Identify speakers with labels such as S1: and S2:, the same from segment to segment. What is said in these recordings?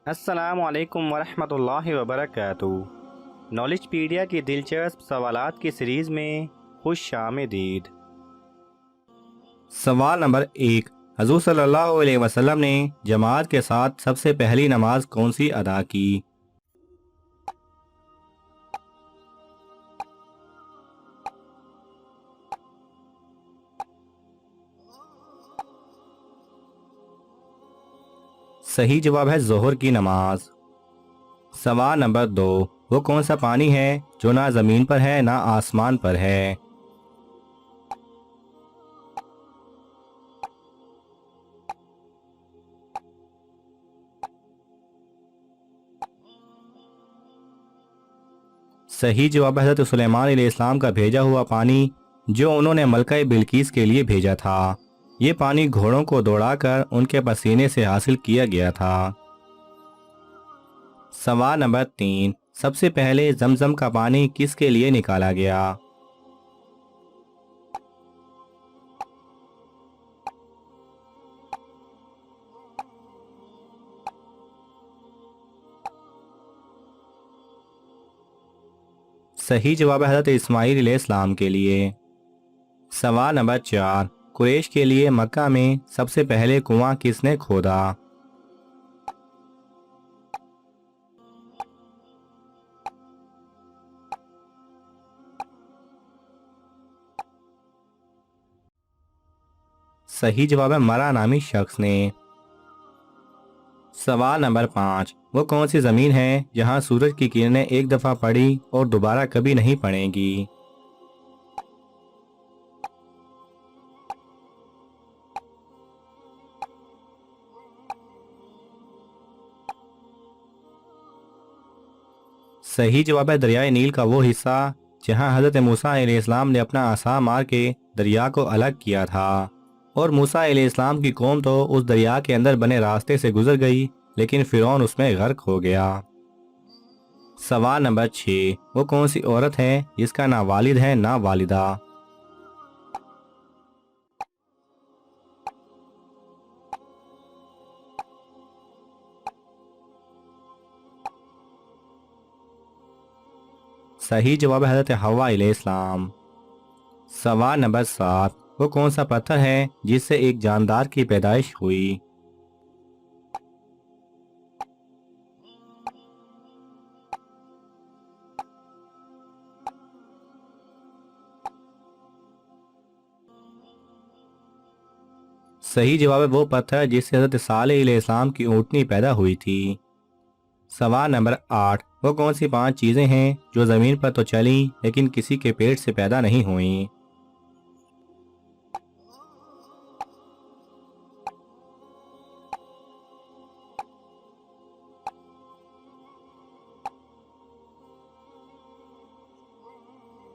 S1: السلام علیکم ورحمۃ اللہ وبرکاتہ۔ نالج پیڈیا کی دلچسپ سوالات کی سیریز میں خوش آمدید۔ سوال نمبر 1، حضور صلی اللہ علیہ وسلم نے جماعت کے ساتھ سب سے پہلی نماز کون سی ادا کی؟ صحیح جواب ہے ظہر کی نماز۔ سوال نمبر 2، وہ کون سا پانی ہے جو نہ زمین پر ہے نہ آسمان پر ہے؟ صحیح جواب ہے حضرت سلیمان علیہ السلام کا بھیجا ہوا پانی جو انہوں نے ملکہ بلقیس کے لیے بھیجا تھا۔ یہ پانی گھوڑوں کو دوڑا کر ان کے پسینے سے حاصل کیا گیا تھا۔ سوال نمبر 3، سب سے پہلے زمزم کا پانی کس کے لیے نکالا گیا؟ صحیح جواب ہے حضرت اسماعیل علیہ السلام کے لیے۔ سوال نمبر 4، قریش کے لیے مکہ میں سب سے پہلے کنواں کس نے کھودا؟ صحیح جواب ہے مرا نامی شخص نے۔ سوال نمبر 5، وہ کون سی زمین ہے جہاں سورج کی کرنیں ایک دفعہ پڑی اور دوبارہ کبھی نہیں پڑیں گی؟ صحیح جواب ہے دریائے نیل کا وہ حصہ جہاں حضرت موسیٰ علیہ السلام نے اپنا عصا مار کے دریا کو الگ کیا تھا، اور موسیٰ علیہ السلام کی قوم تو اس دریا کے اندر بنے راستے سے گزر گئی لیکن فرعون اس میں غرق ہو گیا۔ سوال نمبر 6، وہ کون سی عورت ہے جس کا نہ والد ہے نہ والدہ؟ صحیح جواب ہے حضرت حوا علیہ السلام۔ سوال نمبر 7، وہ کون سا پتھر ہے جس سے ایک جاندار کی پیدائش ہوئی؟ صحیح جواب ہے وہ پتھر جس سے حضرت صالح علیہ السلام کی اونٹنی پیدا ہوئی تھی۔ سوال نمبر 8، وہ کون سی 5 چیزیں ہیں جو زمین پر تو چلیں لیکن کسی کے پیٹ سے پیدا نہیں ہوئیں؟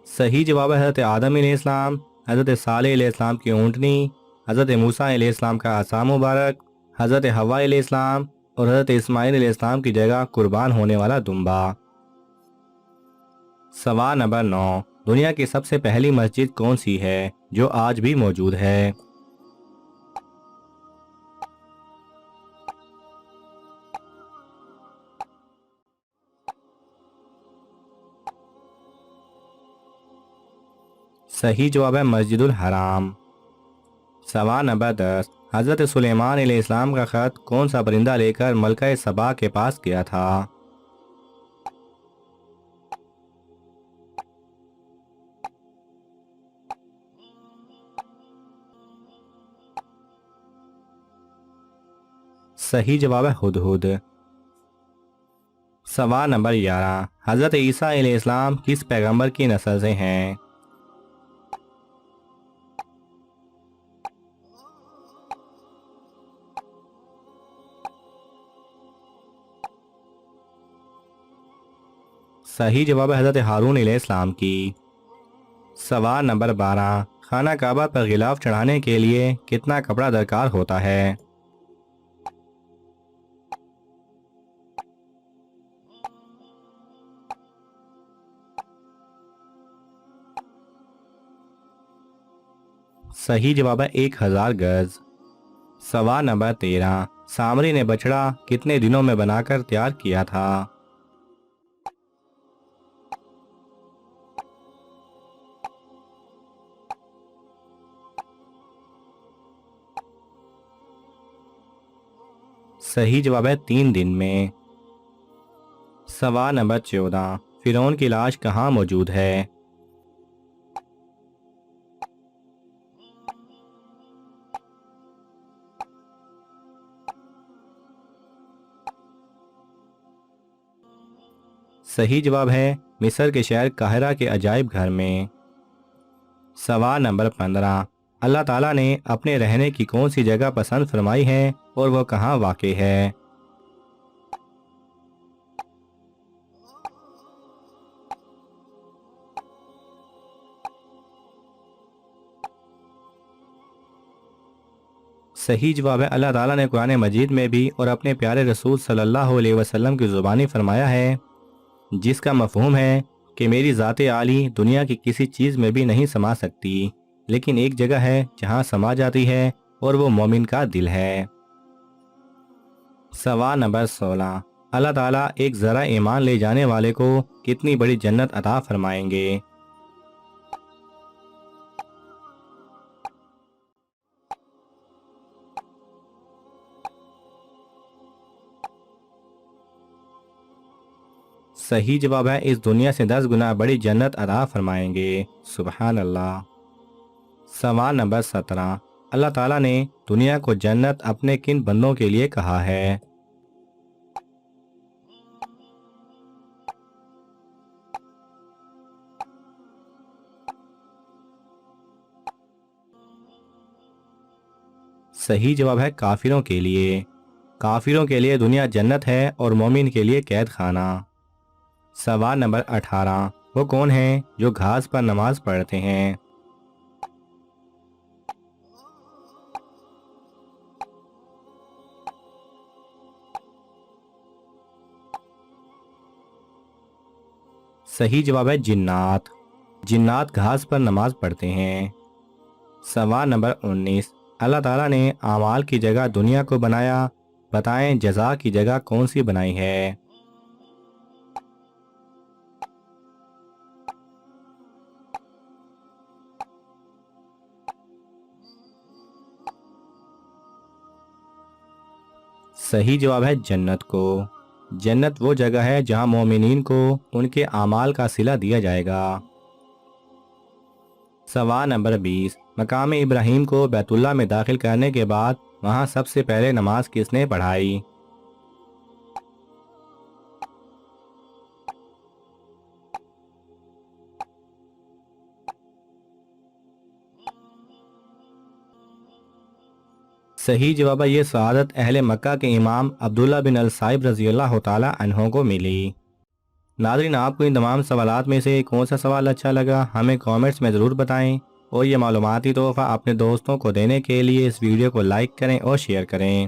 S1: صحیح جواب ہے حضرت آدم علیہ السلام، حضرت صالح علیہ السلام کی اونٹنی، حضرت موسیٰ علیہ السلام کا عصا مبارک، حضرت حوا علیہ السلام اور حضرت اسماعیل علیہ السلام کی جگہ قربان ہونے والا دمبا۔ سوال نمبر 9، دنیا کی سب سے پہلی مسجد کون سی ہے جو آج بھی موجود ہے؟ صحیح جواب ہے مسجد الحرام۔ سوال نمبر 10، حضرت سلیمان علیہ السلام کا خط کون سا پرندہ لے کر ملکہ سبا کے پاس گیا تھا؟ صحیح جواب ہے ہدہد۔ سوال نمبر 11، حضرت عیسیٰ علیہ السلام کس پیغمبر کی نسل سے ہیں؟ صحیح جواب ہے حضرت ہارون علیہ السلام کی۔ سوال نمبر 12، خانہ کعبہ پر غلاف چڑھانے کے لیے کتنا کپڑا درکار ہوتا ہے؟ صحیح جواب ہے 1000 گز۔ سوال نمبر 13، سامری نے بچڑا کتنے دنوں میں بنا کر تیار کیا تھا؟ صحیح جواب ہے 3 دن میں۔ سوال نمبر 14، فرعون کی لاش کہاں موجود ہے؟ صحیح جواب ہے مصر کے شہر قاہرہ کے عجائب گھر میں۔ سوال نمبر 15، اللہ تعالیٰ نے اپنے رہنے کی کون سی جگہ پسند فرمائی ہے اور وہ کہاں واقع ہے؟ صحیح جواب ہے اللہ تعالیٰ نے قرآن مجید میں بھی اور اپنے پیارے رسول صلی اللہ علیہ وسلم کی زبانی فرمایا ہے، جس کا مفہوم ہے کہ میری ذات عالی دنیا کی کسی چیز میں بھی نہیں سما سکتی، لیکن ایک جگہ ہے جہاں سما جاتی ہے اور وہ مومن کا دل ہے۔ سوال نمبر 16، اللہ تعالیٰ ایک ذرا ایمان لے جانے والے کو کتنی بڑی جنت عطا فرمائیں گے؟ صحیح جواب ہے اس دنیا سے 10 گنا بڑی جنت عطا فرمائیں گے۔ سبحان اللہ۔ سوال نمبر 17، اللہ تعالیٰ نے دنیا کو جنت اپنے کن بندوں کے لیے کہا ہے؟ صحیح جواب ہے کافروں کے لیے۔ کافروں کے لیے دنیا جنت ہے اور مومن کے لیے قید خانہ۔ سوال نمبر 18، وہ کون ہیں جو گھاس پر نماز پڑھتے ہیں؟ صحیح جواب ہے جنات۔ جنات گھاس پر نماز پڑھتے ہیں۔ سوال نمبر 19، اللہ تعالیٰ نے اعمال کی جگہ دنیا کو بنایا، بتائیں جزا کی جگہ کون سی بنائی ہے؟ صحیح جواب ہے جنت کو۔ جنت وہ جگہ ہے جہاں مومنین کو ان کے اعمال کا صلہ دیا جائے گا۔ سوال نمبر 20، مقام ابراہیم کو بیت اللہ میں داخل کرنے کے بعد وہاں سب سے پہلے نماز کس نے پڑھائی؟ صحیح جواب ہے یہ سعادت اہل مکہ کے امام عبداللہ بن الصائب رضی اللہ تعالی عنہ کو ملی۔ ناظرین، آپ کو ان تمام سوالات میں سے کون سا سوال اچھا لگا ہمیں کامنٹس میں ضرور بتائیں، اور یہ معلوماتی تحفہ اپنے دوستوں کو دینے کے لیے اس ویڈیو کو لائک کریں اور شیئر کریں۔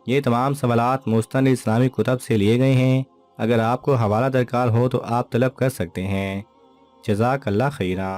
S1: یہ تمام سوالات مستند اسلامی کتب سے لیے گئے ہیں، اگر آپ کو حوالہ درکار ہو تو آپ طلب کر سکتے ہیں۔ جزاک اللہ خیرہ۔